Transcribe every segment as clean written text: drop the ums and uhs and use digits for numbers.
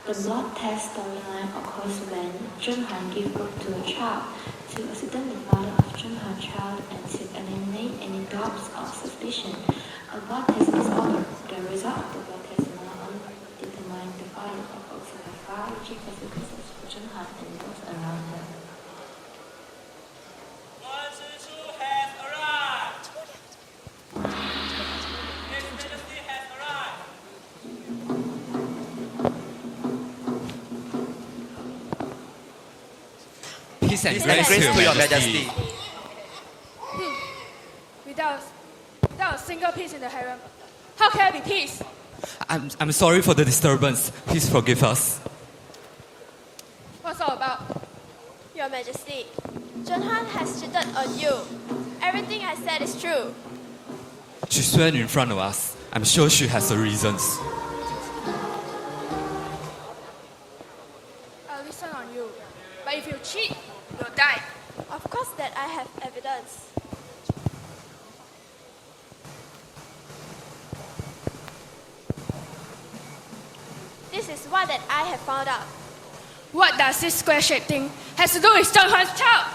The blood test storyline occurs when Zhen gives birth to a child. To ascertain the father of Zhen's child and to eliminate any doubts or suspicion, a blood test is ordered. The result of the blood test not only determines the father but also the biology consequences for Zhen and those around her. Peace and grace to your majesty. Without a single piece in the harem, how can I be peace? I'm sorry for the disturbance. Please forgive us. What's all about? Your Majesty, Zhen has cheated on you. Everything I said is true. She swear in front of us. I'm sure she has her reasons. I'll listen on you. But if you cheat, you'll die. Of course that I have evidence. This is what that I have found out. What does this square-shaped thing has to do with Zhen Huan's child?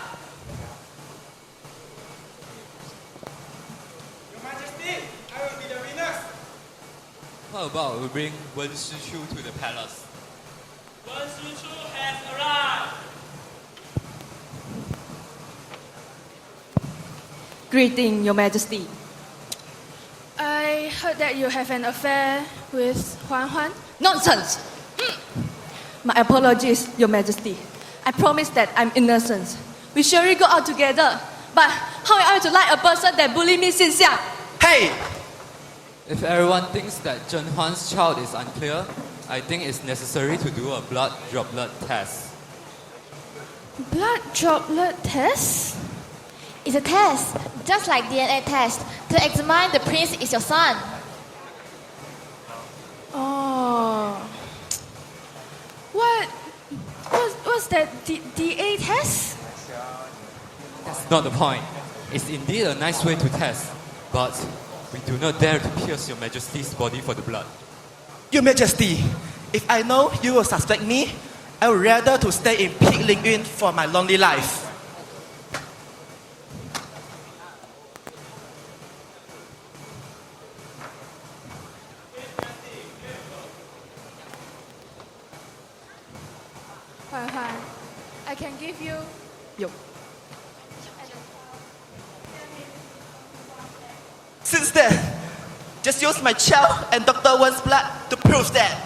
Your Majesty, I will be the witness. How about we bring Wen Shichu to the palace? Wen Shichu has arrived. Greeting, Your Majesty. I heard that you have an affair with Huan. Nonsense! My apologies, Your Majesty. I promise that I'm innocent. We surely go out together. But how am I to like a person that bullied me since young? Hey! If everyone thinks that Zhen Huan's child is unclear, I think it's necessary to do a blood droplet test. Blood droplet test? It's a test, just like DNA test, to examine the prince is your son. Oh. What's that DA test? That's not the point. It's indeed a nice way to test, but we do not dare to pierce Your Majesty's body for the blood. Your Majesty, if I know you will suspect me, I would rather to stay in Pig Ling Yun for my lonely life. Huan, I can give you... Yo. Since then, just use my child and Dr. Wen's blood to prove that.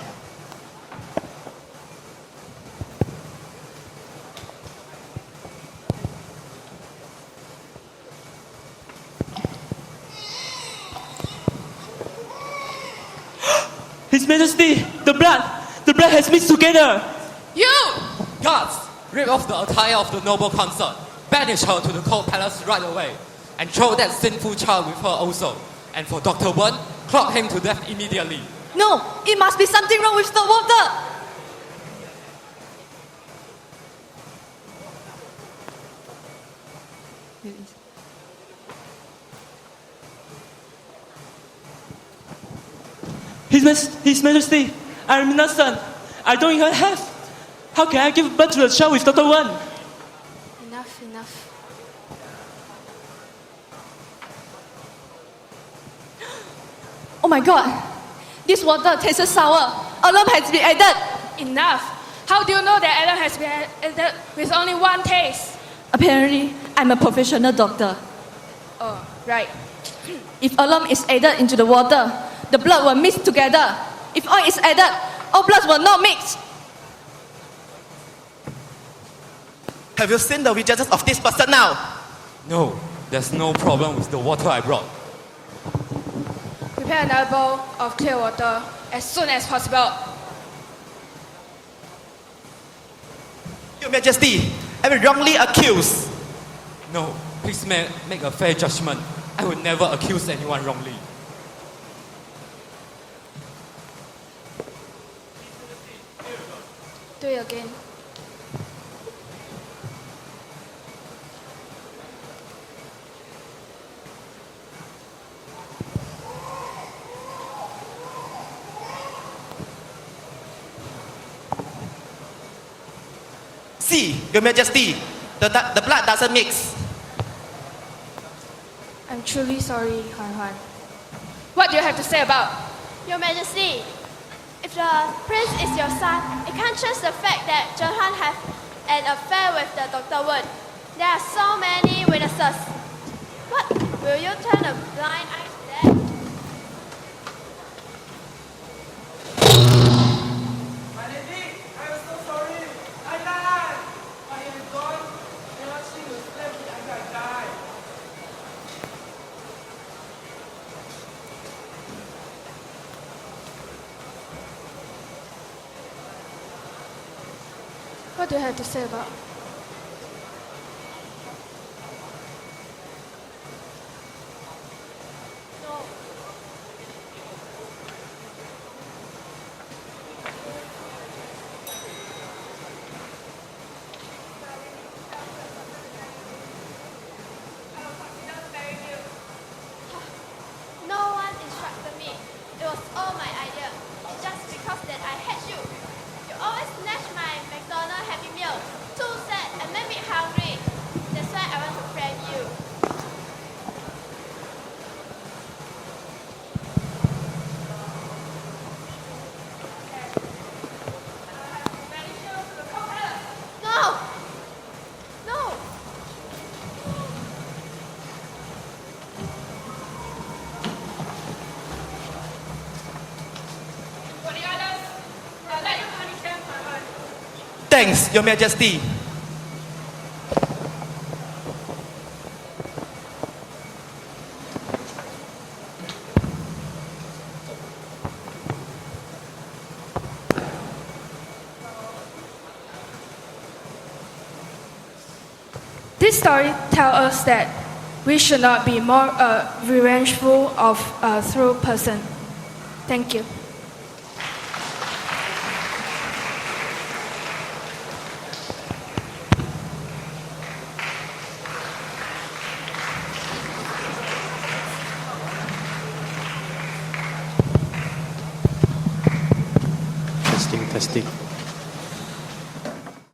His Majesty, the blood has mixed together. You! Guards, rip off the attire of the noble consort, banish her to the cold palace right away, and throw that sinful child with her also. And for Dr. Wen, flog him to death immediately. No, it must be something wrong with the water. His Majesty, I am innocent. I don't even have. How can I give birth to the child with Dr. Wen? Enough. Oh my god, this water tastes sour. Alum has been added. Enough. How do you know that Adam has been added with only one taste? Apparently, I'm a professional doctor. Oh, right. If alum is added into the water, the blood will mix together. If oil is added, all bloods will not mix. Have you seen the witnesses of this person now? No, there's no problem with the water I brought. Prepare another bowl of clear water as soon as possible. Your Majesty, I am wrongly accused. No, please make a fair judgment. I would never accuse anyone wrongly. Do it again. See, Your Majesty, the blood doesn't mix. I'm truly sorry, Huan. What do you have to say about? Your Majesty, if the prince is your son, it can't change the fact that Zhen has an affair with the Dr. Wen. There are so many witnesses. What? Will you turn a blind eye to that? My lady, I am so sorry. I lied. I am gone. Never she will slap me until I die. What do you have to say about? No. No one instructed me. It was all my idea. Just because that I had you. You always snatch my McDonald's Happy Meal. Too sad and make me hungry. That's why I want to prank you. No! No! Thanks, Your Majesty. This story tells us that we should not be more revengeful of a through person. Thank you. Testing.